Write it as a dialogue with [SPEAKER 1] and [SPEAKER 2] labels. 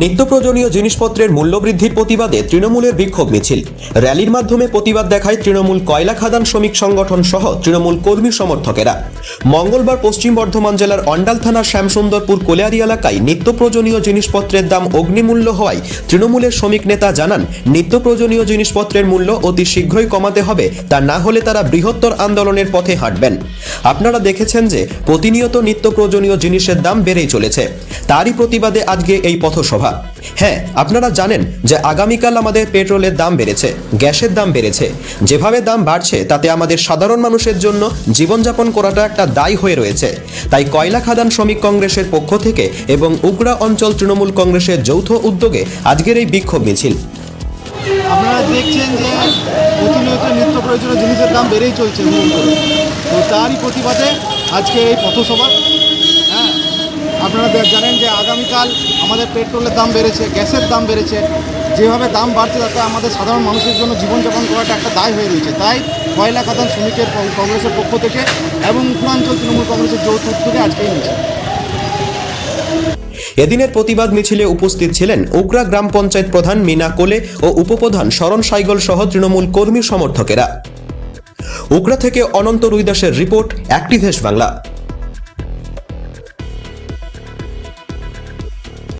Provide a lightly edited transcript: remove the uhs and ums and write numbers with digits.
[SPEAKER 1] নিত্য প্রয়োজনীয় জিনিসপত্রের মূল্যবৃদ্ধির প্রতিবাদে তৃণমূলের বিক্ষোভ মিছিল। র্যালির মাধ্যমে প্রতিবাদ দেখায় তৃণমূল কয়লা খাদান শ্রমিক সংগঠন সহ তৃণমূল কর্মী সমর্থকেরা। মঙ্গলবার পশ্চিম বর্ধমান জেলার অন্ডাল থানার শ্যামসুন্দরপুর কোলিয়ারি এলাকায় নিত্য প্রয়োজনীয় জিনিসপত্রের দাম অগ্নিমূল্য হওয়ায় তৃণমূলের শ্রমিক নেতা জানান, নিত্য প্রয়োজনীয় জিনিসপত্রের মূল্য অতি শীঘ্রই কমাতে হবে, তা না হলে তারা বৃহত্তর আন্দোলনের পথে হাঁটবেন। আপনারা দেখেছেন যে প্রতিনিয়ত নিত্য প্রয়োজনীয় জিনিসের দাম বেড়েই চলেছে, তারই প্রতিবাদে আজকে এই পথসভা। হ্যাঁ, আপনারা জানেন যে আগামীকাল আমাদের পেট্রোলের দাম বেড়েছে, গ্যাসের দাম বেড়েছে। যেভাবে দাম বাড়ছে তাতে আমাদের সাধারণ মানুষের জন্য জীবনযাপন করাটা একটা দায় হয়ে রয়েছে। তাই কয়লা খাদান শ্রমিক কংগ্রেসের পক্ষ থেকে এবং উগরা অঞ্চল তৃণমূল কংগ্রেসের যৌথ উদ্যোগে আজকের এই বিক্ষোভ মিছিল।
[SPEAKER 2] আপনারা দেখছেন যে প্রতিনিয়ত নিত্য প্রয়োজনীয় জিনিসের দাম বেড়েই চলছে, তো তারই প্রতিবাদে আজকে এই পথসভা। হ্যাঁ, আপনারা জানেন যে আগামীকাল আমাদের পেট্রোলের দাম বেড়েছে, গ্যাসের দাম বেড়েছে। যেভাবে দাম বাড়ছে তাতে আমাদের সাধারণ মানুষের জন্য জীবনযাপন করাটা একটা দায় হয়ে রয়েছে। তাই কয়লা খাদান শ্রমিকের কংগ্রেসের পক্ষ থেকে এবং উত্তরাঞ্চল তৃণমূল কংগ্রেসের যৌথ উদ্যোগে আজকে এই মিছিল।
[SPEAKER 1] এদিনের প্রতিবাদ মিছিলে উপস্থিত ছিলেন উগরা গ্রাম পঞ্চায়েত প্রধান মিনা কোলে ও উপপ্রধান শরণ সাইগল সহ তৃণমূল কর্মী সমর্থকেরা। উগরা থেকে অনন্ত রুইদাসের রিপোর্ট, অ্যাক্টিভেস্ট বাংলা।